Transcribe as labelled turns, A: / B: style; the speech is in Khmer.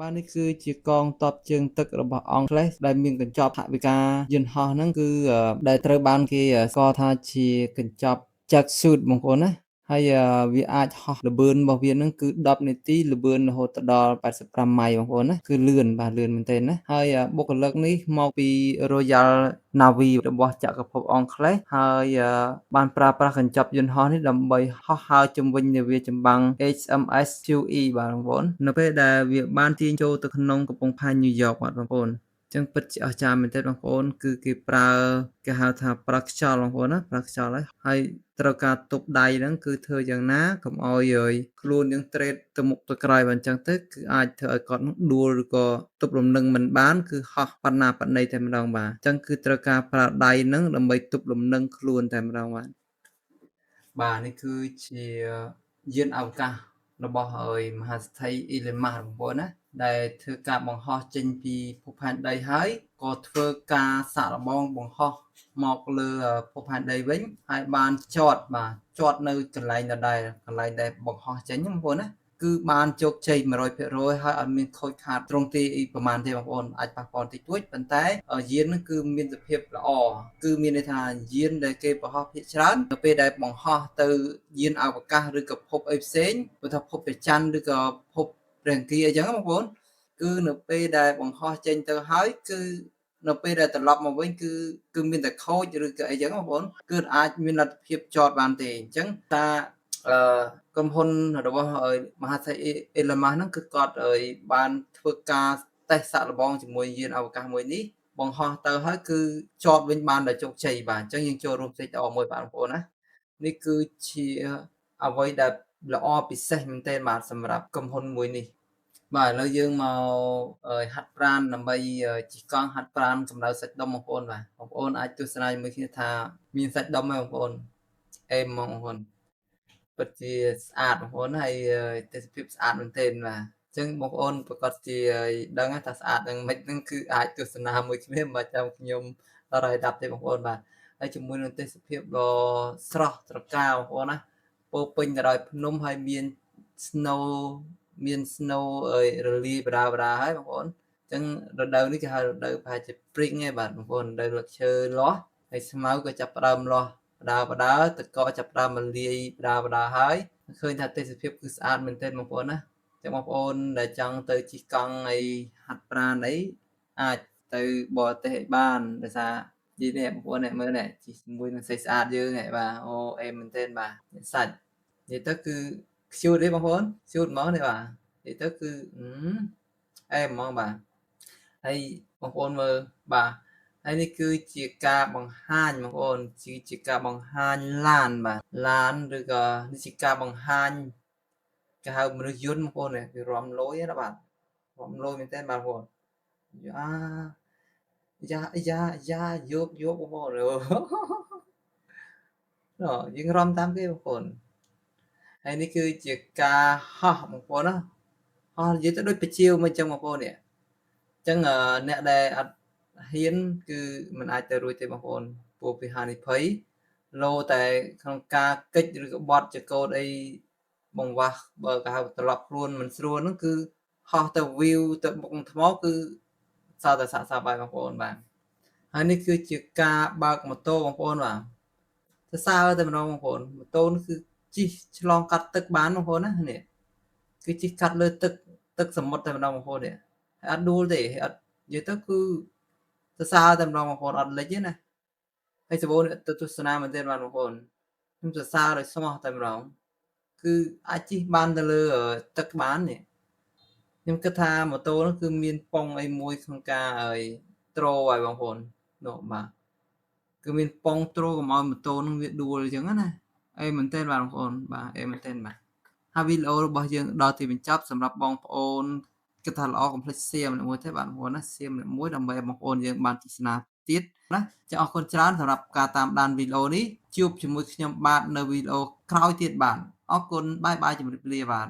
A: បាននេះគឺជាកងទ័ពជើងទឹករបស់អង់គ្លេសដែលមានកញ្ចប់ថវិកាយន្តហោះហ្នឹងគឺដែលត្រូវបានគេស្គាល់ថាជាកញ្ចប់ Jack Suit បងប្អូនណាហើយវាអាចហោះល្បឿនរបស់វាហ្នឹងគឺ10នាទីល្បឿនរហូតដល់85ម៉ៃបងប្អូនណាគឺលឿនបាទលឿនមែនទែនណាហើយបុគ្គលិកនេះមកពី Royal Navy របស់ចក្រភពអង់គ្លេសហើយបានប្រើប្រាស់កញ្ចប់យន្តហោះនេះដើម្បីហោះហើរជុំវិញនាវាចម្បាំង HMS QE បាទបងប្អូននៅពេលដែលវាបានទាញចូលទៅក្នុងកំពង់ផែញូវយ៉កបាទបងប្អូនចឹងពិតជាអស្ចារ្យមែនទែនបងប្អូនគឺគេប្រើគេហៅថាប្រើខ្យល់បងប្អូនណាប្រើខ្យល់ហើយត្រូវការទប់ដៃហ្នឹងគឺធ្វើយ៉ាងណាកុំឲ្យខ្លួនយើងត្រេតទៅមុខទៅក្រោយបើអញ្ចឹងទៅគឺអាចធ្វើឲ្យគាត់ដួលឬក៏ទប់លំនឹងមិនបានគឺហោះបណ្ណាបណ្ណីតែម្ដងបាទអញ្ចឹងគឺត្រូវការប្រើដៃហ្នឹងដើម្បីទប់លំនឹងខ្លួនតែម្ដងបាទនេះគឺជាយានអវកាសរបស់មហាសេដ្ឋី Elon Musk បងប្អូនណាដែលធ្វើការបង្ហោះចេញពីភពផែនដីហើយក៏ធ្វើការសាកល្បងបង្ហោះមកលើភពផែនដីវិញហើយបានចតនៅកន្លែងដដែលកន្លែងដែលបង្ហោះចេញបងប្អូនណាគឺបានជោគជ័យ 100% ហើយអត់មានខូចខាតត្រង់ទីប្រហែលទេបងប្អូនអាចប៉ះពាល់តិចតួចប៉ុន្តែយានហ្នឹងគឺមានសភាពល្អគឺមានន័យថាយានដែលគេបង្ហោះភាគច្រើននៅពេលដែលបង្ហោះទៅយានអវកាសឬក៏ភពអីផ្សេងដូចថាភពព្រះច័ន្ទឬក៏ភពព្រះអង្គាអញ្ចឹងបងប្អូនគឺនៅពេលដែលបង្ហោះចេញទៅហើយគឺនៅពេលដែលត្រឡប់មកវិញគឺមានតែខូចឬក៏អីចឹងបងប្អូនគឺអាចមានលទ្ធភាពចតបានទេអញ្ចឹងថាក្រុមហ៊ុនរបស់មហាសេដ្ឋី Elon Musk ហ្នឹងគឺគាត់បានធ្វើការតេស្តសាកល្បងជាមួយយានអវកាសមួយនេះបង្ហោះទៅហើយគឺចតវិញបានដោយជោគជ័យបាទអញ្ចឹងយើងចូលរួមផ្ទៃតមួយបាទបងប្អូនណានេះគឺជាអ្វីដែលល្អពិសេសមែនទែនបាទសម្រាប់ក្រុមហ៊ុនមួយនេះបាទឥឡូវយើងមកហាត់ប្រាណដើម្បីជិះកង់ហាត់ប្រាណកម្ដៅសាច់ដុំបងប្អូនបាទបងប្អូនអាចទស្សនាជាមួយគ្នាថាមានសាច់ដុំទេបងប្អូនអេមហ្មងបងប្អូនពិតជាស្អាតបងប្អូនហើយទេសភាពស្អាតមែនទែនបាទអញ្ចឹងបងប្អូនប្រកាសជាដឹងថាស្អាតយ៉ាងម៉េចហ្នឹងគឺអាចទស្សនាមួយគ្នាមិនចាំខ្ញុំដល់ហើយដាប់ទេបងប្អូនបាទហើយជាមួយនឹងទេសភាពដ៏ស្រស់ត្រកាលបងប្អូនណាពោពេញទៅដោយភ្នំហើយមាន snow រលាយបដាហើយបងប្អូនអញ្ចឹងរដូវនេះគេហៅរដូវប្រហែលជា Spring ឯងបាទបងប្អូនរដូវលើកឈើលាស់ហើយស្មៅក៏ចាប់ផ្ដើមលាស់បដាទឹកកកចាប់ផ្ដើមរលាយបដាហើយឃើញថាទេសភាពគឺស្អាតមែនទែនបងប្អូនណាចឹងបងប្អូនដែលចង់ទៅជិះកង់ហើយហាត់ប្រាណអីអាចទៅបរទេសឲ្យបានដោយសារនិយាយនេះបងប្អូនអ្នកមើលនេះជិះជាមួយនឹងស្អាតយើងហ៎បាទអូអេមែនទែនបាទសាច់និយាយទៅគឺខ្ជូតទេបងប្អូនខ្ជូតហ្មងនេះបាទនិយាយទៅគឺអេហ្មងបាទហើយបងប្អូនមើលបាទហើយនេះគឺជាការបង្ហាញបងប្អូនជាការបង្ហាញឡានបាទឡានឬក៏នេះជាការបង្ហាញគេហៅមនុស្សយន្តបងប្អូនគេរំលយណាបាទរំលយមែនតើបាទបងប្អូនយ៉ាយកបងប្អូនយើងរំតាមគេបងប្អូនហើយនេះគឺជាការហោះបងប្អូនណាហោះនិយាយទៅដូចបជាវមិនចឹងបងប្អូននេះអញ្ចឹងអ្នកដែលអត់ហ៊ានគឺមិនអាចទៅរួចទេបងប្អូនព្រោះពីហានិភ័យលោតែក្នុងការកិច្ចឬក៏បត់ចកោតអីបង្វាស់បើគេហៅត្រឡប់ខ្លួនមិនស្រួលហ្នឹងគឺហោះទៅ view ទៅបុកថ្មគឺសើតែសាក់សាប់ហើយបងប្អូនបាទហើយនេះគឺជាការបើកម៉ូតូបងប្អូនបាទសរសើរតែម្ដងបងប្អូនម៉ូតូនេះគឺជិះឆ្លងកាត់ទឹកបានបងប្អូនណានេះគឺជិះកាត់លើទឹកសមុទ្រតែម្ដងបងប្អូននេះហើយអត់ដួលទេអត់និយាយទៅគឺសរសើរតែម្ដងបងប្អូនអត់លិចទេណាហើយសបោទៅទស្សនាមែនទេបាទបងប្អូនខ្ញុំសរសើរដោយស្មោះតែម្ដងគឺអាចជិះបានទៅលើទឹកបាននេះខ្ញុំគិតថាម៉ូតូនោះគឺមានប៉ុងអីមួយក្នុងការត្រូលឲ្យបងប្អូននោះបាទគឺមានប៉ុងត្រូលកុំឲ្យម៉ូតូនឹងវាដួលអញ្ចឹងណាអីមែនទេបាទបងប្អូនបាទអីមែនទេបាទហើយវីដេអូរបស់យើងដល់ទីបញ្ចប់សម្រាប់បងប្អូនគិតថាល្អកុំភ្លេច share ម្នាក់មួយទេបាទបងប្អូនណា share ម្នាក់មួយដើម្បីឲ្យបងប្អូនយើងបានទស្សនាទៀតណាចាអរគុណច្រើនសម្រាប់ការតាមដានវីដេអូនេះជួបជាមួយខ្ញុំបាទនៅវីដេអូក្រោយទៀតបាទអរគុណបាយជម្រាបលាបាទ